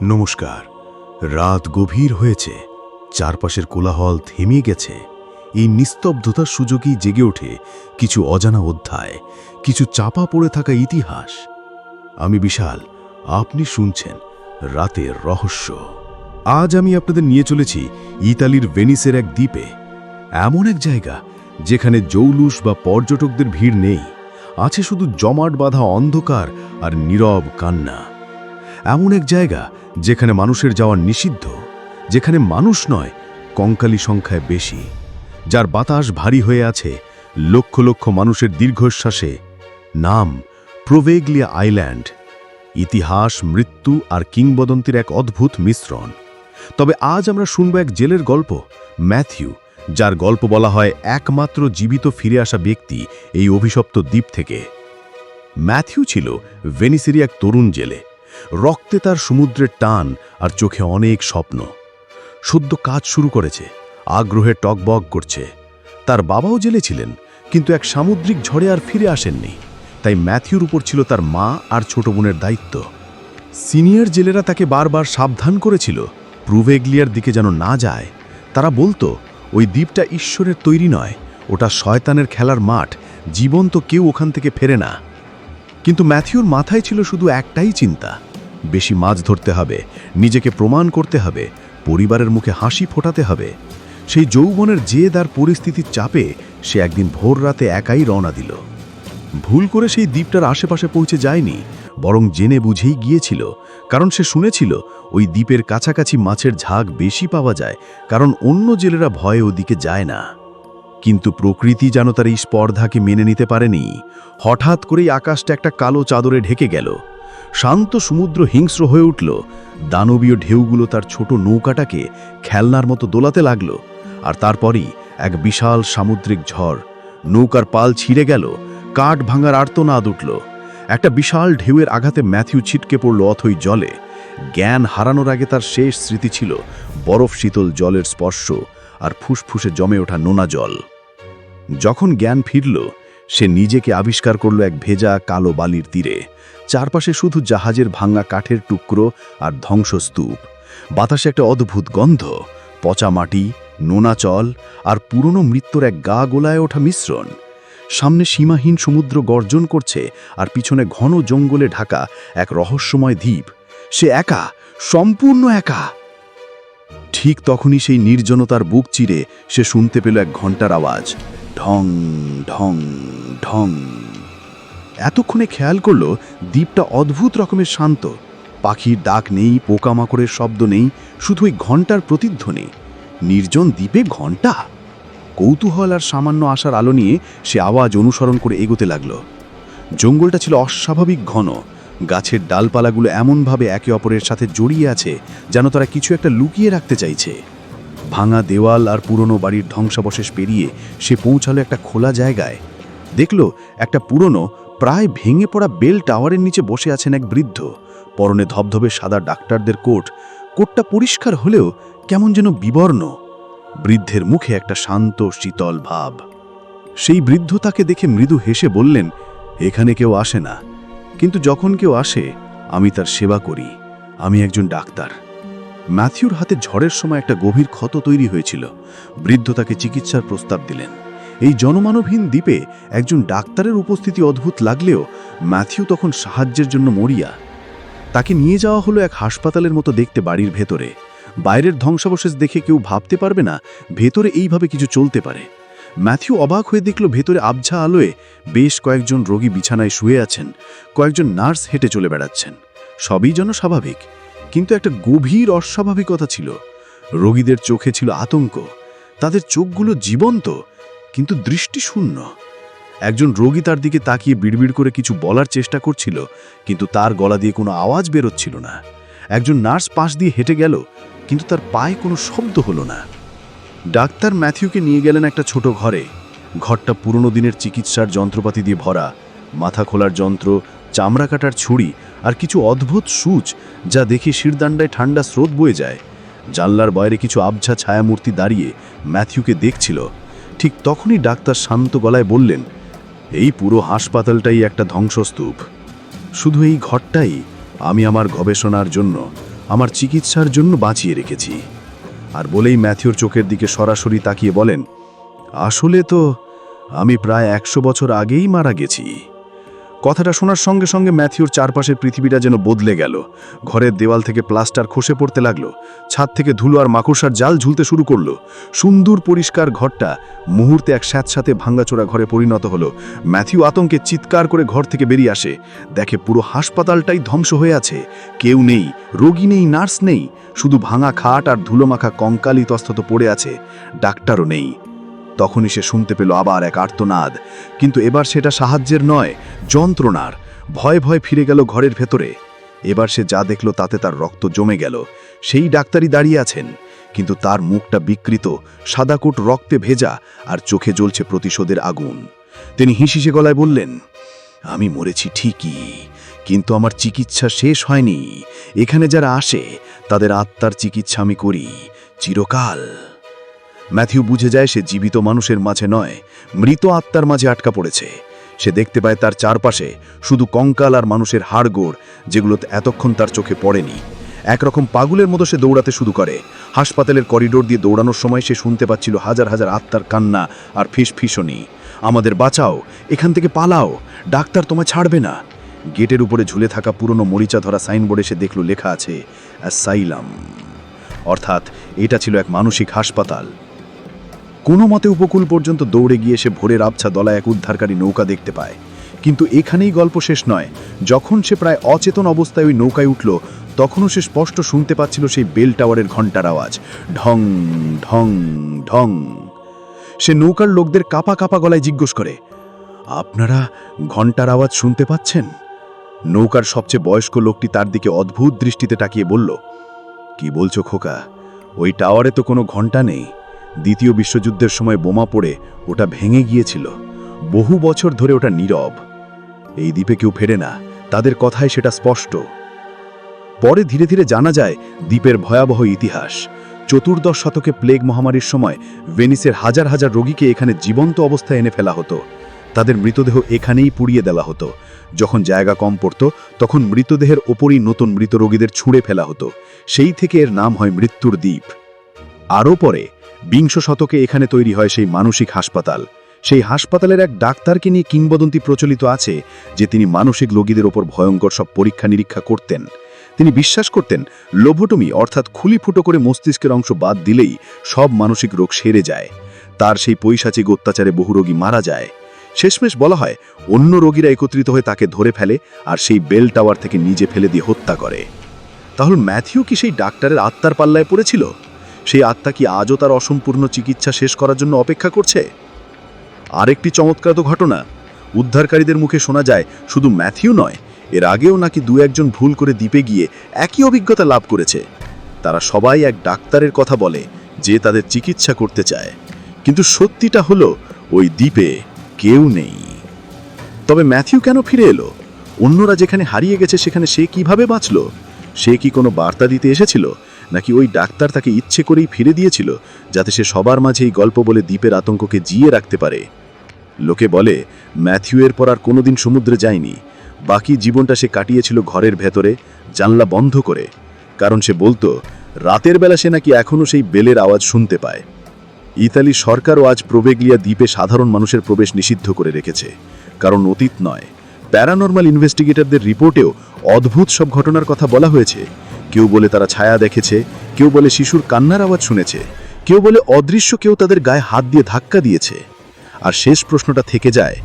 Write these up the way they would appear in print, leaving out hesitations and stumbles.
নমস্কার। রাত গভীর হয়েছে, চারপাশের কোলাহল থেমে গেছে। এই নিস্তব্ধতার সুযোগেই জেগে ওঠে কিছু অজানা অধ্যায়, কিছু চাপা পড়ে থাকা ইতিহাস। আমি বিশাল, আপনি শুনছেন রাতের রহস্য। আজ আমি আপনাদের নিয়ে চলেছি ইতালির ভেনিসের এক দ্বীপে, এমন এক জায়গা যেখানে জৌলুস বা পর্যটকদের ভিড় নেই, আছে শুধু জমাট বাঁধা অন্ধকার আর নীরব কান্না। এমন এক জায়গা যেখানে মানুষের যাওয়া নিষিদ্ধ, যেখানে মানুষ নয় কঙ্কালী সংখ্যায় বেশি, যার বাতাস ভারী হয়ে আছে লক্ষ লক্ষ মানুষের দীর্ঘশ্বাসে। নাম প্রোভেগলিয়া আইল্যান্ড। ইতিহাস, মৃত্যু আর কিংবদন্তির এক অদ্ভুত মিশ্রণ। তবে আজ আমরা শুনব এক জেলের গল্প, ম্যাথিউ, যার গল্প বলা হয় একমাত্র জীবিত ফিরে আসা ব্যক্তি এই অভিশপ্ত দ্বীপ থেকে। ম্যাথিউ ছিল ভেনিসেরই এক তরুণ জেলে। রক্তে তার সমুদ্রের টান আর চোখে অনেক স্বপ্ন। সদ্য কাজ শুরু করেছে, আগ্রহে টকবক করছে। তার বাবাও জেলে ছিলেন, কিন্তু এক সামুদ্রিক ঝড়ে আর ফিরে আসেননি। তাই ম্যাথিউর উপর ছিল তার মা আর ছোট বোনের দায়িত্ব। সিনিয়র জেলেরা তাকে বারবার সাবধান করেছিল প্রোভেগলিয়ার দিকে যেন না যায়। তারা বলতো ওই দ্বীপটা ঈশ্বরের তৈরি নয়, ওটা শয়তানের খেলার মাঠ, জীবন্ত কেউ ওখান থেকে ফেরে না। কিন্তু ম্যাথিউর মাথায় ছিল শুধু একটাই চিন্তা, বেশি মাছ ধরতে হবে, নিজেকে প্রমাণ করতে হবে, পরিবারের মুখে হাসি ফোটাতে হবে। সেই যৌবনের জেদ আর পরিস্থিতির চাপে সে একদিন ভোর রাতে একাই রওনা দিল। ভুল করে সেই দ্বীপটার আশেপাশে পৌঁছে যায়নি, বরং জেনে বুঝেই গিয়েছিল। কারণ সে শুনেছিল ওই দ্বীপের কাছাকাছি মাছের ঝাঁক বেশি পাওয়া যায়, কারণ অন্য জেলেরা ভয়ে ওদিকে যায় না। কিন্তু প্রকৃতি যেন তার এই স্পর্ধাকে মেনে নিতে পারেনি। হঠাৎ করেই আকাশটা একটা কালো চাদরে ঢেকে গেল। শান্ত সমুদ্র হিংস্র হয়ে উঠল। দানবীয় ঢেউগুলো তার ছোট নৌকাটাকে খেলনার মতো দোলাতে লাগল। আর তারপরই এক বিশাল সামুদ্রিক ঝড়। নৌকার পাল ছিঁড়ে গেল, কাঠ ভাঙার আর্তনাদ উঠল। একটা বিশাল ঢেউয়ের আঘাতে ম্যাথিউ ছিটকে পড়ল অথই জলে। জ্ঞান হারানোর আগে তার শেষ স্মৃতি ছিল বরফ শীতল জলের স্পর্শ আর ফুসফুসে জমে ওঠা নোনা জল। যখন জ্ঞান ফিরল, সে নিজেকে আবিষ্কার করল এক ভেজা কালো বালির তীরে। চারপাশে শুধু জাহাজের ভাঙা কাঠের টুকরো আর ধ্বংসস্তূপ। বাতাসে একটা অদ্ভুত গন্ধ, পচা মাটি, নোনা চল আর পুরনো মৃত্যুর এক গা গোলায় ওঠা মিশ্রণ। সামনে সীমাহীন সমুদ্র গর্জন করছে, আর পিছনে ঘন জঙ্গলে ঢাকা এক রহস্যময় দ্বীপ। সে একা, সম্পূর্ণ একা। ঠিক তখনই সেই নির্জনতার বুক চিরে সে শুনতে পেল এক ঘণ্টার আওয়াজ, ঢং ঢং ঢং। এতক্ষণে খেয়াল করল দ্বীপটা অদ্ভুত রকমের শান্ত। পাখির ডাক নেই, পোকামাকড়ের শব্দ নেই, শুধু ওই ঘণ্টার প্রতিধ্বনি। নির্জন দ্বীপে ঘণ্টা। কৌতূহল আর সামান্য আশার আলো নিয়ে সে আওয়াজ অনুসরণ করে এগোতে লাগল। জঙ্গলটা ছিল অস্বাভাবিক ঘন। গাছের ডালপালাগুলো এমনভাবে একে অপরের সাথে জড়িয়ে আছে যেন তারা কিছু একটা লুকিয়ে রাখতে চাইছে। ভাঙা দেওয়াল আর পুরনো বাড়ির ধ্বংসাবশেষ পেরিয়ে সে পৌঁছালো একটা খোলা জায়গায়। দেখল একটা পুরনো, প্রায় ভেঙে পড়া বেল টাওয়ারের নিচে বসে আছেন এক বৃদ্ধ। পরনে ধবধবে সাদা ডাক্তারদের কোট। কোটটা পরিষ্কার হলেও কেমন যেন বিবর্ণ। বৃদ্ধের মুখে একটা শান্ত শীতল ভাব। সেই বৃদ্ধ তাকে দেখে মৃদু হেসে বললেন, এখানে কেউ আসে না, কিন্তু যখন কেউ আসে আমি তার সেবা করি। আমি একজন ডাক্তার। ম্যাথিউর হাতে ঝড়ের সময় একটা গভীর ক্ষত তৈরি হয়েছিল। বৃদ্ধ তাকে চিকিৎসার প্রস্তাব দিলেন। এই জনমানবহীন দ্বীপে একজন ডাক্তারের উপস্থিতি অদ্ভুত লাগলেও ম্যাথিউ তখন সাহায্যের জন্য মরিয়া। তাকে নিয়ে যাওয়া হলো এক হাসপাতালের মতো দেখতে বাড়ির ভেতরে। বাইরের ধ্বংসাবশেষ দেখে কেউ ভাবতে পারবে না ভেতরে এইভাবে কিছু চলতে পারে। ম্যাথিউ অবাক হয়ে দেখল ভেতরে আবঝা আলোয় বেশ কয়েকজন রোগী বিছানায় শুয়ে আছেন, কয়েকজন নার্স হেঁটে চলে বেড়াচ্ছেন। সবই যেন স্বাভাবিক, কিন্তু একটা গভীর অস্বাভাবিকতা ছিল। রোগীদের চোখে ছিল আতঙ্ক। তাদের চোখগুলো জীবন্ত, কিন্তু দৃষ্টিশূন্য। একজন রোগী তার দিকে তাকিয়ে বিড়বিড় করে কিছু বলার চেষ্টা করছিল, কিন্তু তার গলা দিয়ে কোনো আওয়াজ বেরোচ্ছিল না। একজন নার্স পাশ দিয়ে হেঁটে গেল, কিন্তু তার পায়ে কোনো শব্দ হলো না। ডাক্তার ম্যাথিউকে নিয়ে গেলেন একটা ছোট ঘরে। ঘরটা পুরনো দিনের চিকিৎসার যন্ত্রপাতি দিয়ে ভরা। মাথা খোলার যন্ত্র, চামড়া কাটার ছুরি আর কিছু অদ্ভুত সূচ যা দেখে শিরদান্ডায় ঠান্ডা স্রোত বয়ে যায়। জানলার বাইরে কিছু আবছা ছায়ামূর্তি দাঁড়িয়ে ম্যাথিউকে দেখছিল। ঠিক তখনই ডাক্তার শান্ত গলায় বললেন, এই পুরো হাসপাতালটাই একটা ধ্বংসস্তূপ। শুধু এই ঘরটাই আমি আমার গবেষণার জন্য আমার চিকিৎসার জন্য বাঁচিয়ে রেখেছি। আর বলেই ম্যাথিউর চোখের দিকে সরাসরি তাকিয়ে বলেন, আসলে তো আমি প্রায় 100 বছর আগেই মারা গেছি। কথাটা শোনার সঙ্গে সঙ্গে ম্যাথিউর চারপাশের পৃথিবীটা যেন বদলে গেল। ঘরের দেওয়াল থেকে প্লাস্টার খসে পড়তে লাগলো, ছাদ থেকে ধুলো আর মাকড়সার জাল ঝুলতে শুরু করলো। সুন্দর পরিষ্কার ঘরটা মুহূর্তে এক স্যাঁতস্যাঁতে ভাঙ্গাচোরা ঘরে পরিণত হলো। ম্যাথিউ আতঙ্কে চিৎকার করে ঘর থেকে বেরিয়ে আসে, দেখে পুরো হাসপাতালটাই ধ্বংস হয়ে আছে। কেউ নেই, রোগী নেই, নার্স নেই, শুধু ভাঙা খাট আর ধুলোমাখা কঙ্কাল ইতস্তত পড়ে আছে। ডাক্তারও নেই। তখনই সে শুনতে পেল আবার এক আর্তনাদ, কিন্তু এবার সেটা সাহায্যের নয়, যন্ত্রণার। ভয় ভয় ফিরে গেল ঘরের ভেতরে। এবার সে যা দেখল তাতে তার রক্ত জমে গেল। সেই ডাক্তারই দাঁড়িয়ে আছেন, কিন্তু তার মুখটা বিকৃত, সাদাকুট রক্তে ভেজা, আর চোখে জ্বলছে প্রতিশোধের আগুন। তিনি হিসিসে গলায় বললেন, আমি মরেছি ঠিকই, কিন্তু আমার চিকিৎসা শেষ হয়নি। এখানে যারা আসে তাদের আত্মার চিকিৎসা আমি করি, চিরকাল। ম্যাথিউ বুঝে যায় সে জীবিত মানুষের মাঝে নয়, মৃত আত্মার মাঝে আটকা পড়েছে। সে দেখতে পায় তার চারপাশে শুধু কঙ্কাল আর মানুষের হাড়গোড়, যেগুলোতে এতক্ষণ তার চোখে পড়েনি। একরকম পাগলের মতো সে দৌড়াতে শুরু করে। হাসপাতালের করিডোর দিয়ে দৌড়ানোর সময় সে শুনতে পাচ্ছিল হাজার হাজার আত্মার কান্না আর ফিসফিসনি। আমাদের বাঁচাও, এখান থেকে পালাও, ডাক্তার তোমায় ছাড়বে না। গেটের উপরে ঝুলে থাকা পুরনো মরিচা ধরা সাইনবোর্ডে সে দেখল লেখা আছে অ্যাসাইলাম, অর্থাৎ এটা ছিল এক মানসিক হাসপাতাল। কোনো মতে উপকূল পর্যন্ত দৌড়ে গিয়ে সে ভোরের আবছা দলা এক উদ্ধারকারী নৌকা দেখতে পায়। কিন্তু এখানেই গল্প শেষ নয়। যখন সে প্রায় অচেতন অবস্থায় ওই নৌকায় উঠল, তখনও সে স্পষ্ট শুনতে পাচ্ছিল সেই বেল টাওয়ারের ঘণ্টার আওয়াজ, ঢং ঢং ঢং। সে নৌকার লোকদের কাপা কাপা গলায় জিজ্ঞেস করে, আপনারা ঘণ্টার আওয়াজ শুনতে পাচ্ছেন? নৌকার সবচেয়ে বয়স্ক লোকটি তার দিকে অদ্ভুত দৃষ্টিতে তাকিয়ে বলল, কি বলছো খোকা? ওই টাওয়ারে তো কোনো ঘণ্টা নেই। দ্বিতীয় বিশ্বযুদ্ধের সময় বোমা পড়ে ওটা ভেঙে গিয়েছিল। বহু বছর ধরে ওটা নীরব। এই দ্বীপে কেউ ফেরে না, তাদের কথায় সেটা স্পষ্ট। পরে ধীরে ধীরে জানা যায় দ্বীপের ভয়াবহ ইতিহাস। 14 শতকে প্লেগ মহামারীর সময় ভেনিসের হাজার হাজার রোগীকে এখানে জীবন্ত অবস্থায় এনে ফেলা হতো। তাদের মৃতদেহ এখানেই পুড়িয়ে দেওয়া হতো। যখন জায়গা কম পড়ত, তখন মৃতদেহের ওপরই নতুন মৃত রোগীদের ছুঁড়ে ফেলা হতো। সেই থেকে এর নাম হয় মৃত্যুর দ্বীপ। আরও পরে 20 শতকে এখানে তৈরি হয় সেই মানসিক হাসপাতাল। সেই হাসপাতালের এক ডাক্তারকে নিয়ে কিংবদন্তি প্রচলিত আছে যে তিনি মানসিক রোগীদের ওপর ভয়ঙ্কর সব পরীক্ষা নিরীক্ষা করতেন। তিনি বিশ্বাস করতেন লোবোটমি, অর্থাৎ খুলি ফুটো করে মস্তিষ্কের অংশ বাদ দিলেই সব মানসিক রোগ সেরে যায়। তার সেই পৈশাচিক অত্যাচারে বহু রোগী মারা যায়। শেষমেশ বলা হয় অন্য রোগীরা একত্রিত হয়ে তাকে ধরে ফেলে আর সেই বেল টাওয়ার থেকে নিজে ফেলে দিয়ে হত্যা করে। তাহলে ম্যাথিউ কি সেই ডাক্তারের আত্মার পাল্লায় পড়েছিল? সেই আত্মা কি আজও তার অসম্পূর্ণ চিকিৎসা শেষ করার জন্য অপেক্ষা করছে? আরেকটি চমৎকার ঘটনা উদ্ধারকারীদের মুখে শোনা যায়, শুধু ম্যাথিউ নয়, এর আগেও নাকি 2-1 ভুল করে দ্বীপে গিয়ে একই অভিজ্ঞতা লাভ করেছে। তারা সবাই এক ডাক্তারের কথা বলে যে তাদের চিকিৎসা করতে চায়, কিন্তু সত্যিটা হলো ওই দ্বীপে কেউ নেই। তবে ম্যাথিউ কেন ফিরে এলো? অন্যরা যেখানে হারিয়ে গেছে সেখানে সে কিভাবে বাঁচল? সে কি কোনো বার্তা দিতে এসেছিল, নাকি ওই ডাক্তার তাকে ইচ্ছে করেই ফিরে দিয়েছিল যাতে সে সবার মাঝে এই গল্প বলে দ্বীপের আতঙ্ককে জিয়ে রাখতে পারে? লোকে বলে ম্যাথিউ এর পর আর কোনোদিন সমুদ্রে যায়নি। বাকি জীবনটা সে কাটিয়েছিল ঘরের ভেতরে, জানলা বন্ধ করে। কারণ সে বলতো রাতের বেলা সে নাকি এখনও সেই বেলের আওয়াজ শুনতে পায়। ইতালি সরকারও আজ প্রোভেগলিয়া দ্বীপে সাধারণ মানুষের প্রবেশ নিষিদ্ধ করে রেখেছে, কারণ অতীত নয়, প্যারানর্মাল ইনভেস্টিগেটরদের রিপোর্টেও অদ্ভুত সব ঘটনার কথা বলা হয়েছে। কেউ বলে তারা ছায়া দেখেছে, কেউ বলে শিশুর কান্নার আওয়াজ শুনেছে, কেউ বলে অদৃশ্য কেউ তাদের গায়ে হাত দিয়ে ধাক্কা দিয়েছে। আর শেষ প্রশ্নটা থেকে যায়,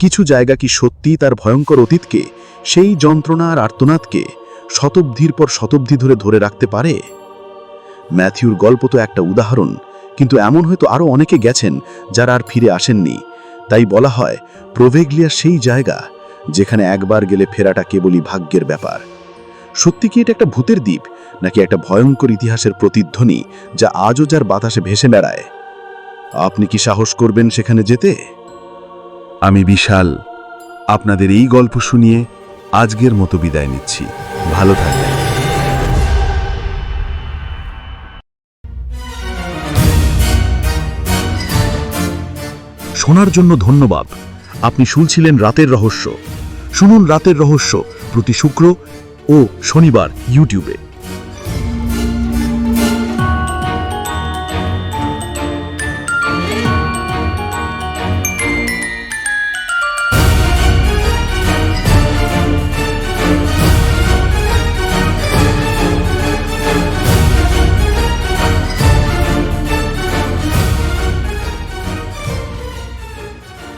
কিছু জায়গা কি সত্যিই তার ভয়ঙ্কর অতীতকে, সেই যন্ত্রণা আর আর্তনাদকে শতাব্দীর পর শতাব্দী ধরে ধরে রাখতে পারে? ম্যাথিউর গল্প তো একটা উদাহরণ, কিন্তু এমন হয়তো আরও অনেকে গেছেন যারা আর ফিরে আসেননি। তাই বলা হয় প্রোভেগলিয়া সেই জায়গা যেখানে একবার গেলে ফেরাটা কেবলই ভাগ্যের ব্যাপার। সত্যি কি এটা একটা ভূতের দ্বীপ, নাকি একটা ভয়ঙ্কর ইতিহাসের প্রতিধ্বনি যা আজও যার বাতাসে ভেসে বেড়ায়? আপনি কি সাহস করবেন সেখানে যেতে? আমি বিশাল আপনাদের এই গল্প শুনিয়ে আজকের মতো বিদায় নিচ্ছি। ভালো থাকবেন। শোনার জন্য ধন্যবাদ। আপনি শুনছিলেন রাতের রহস্য। শুনুন রাতের রহস্য প্রতি শুক্র ও শনিবার ইউটিউবে।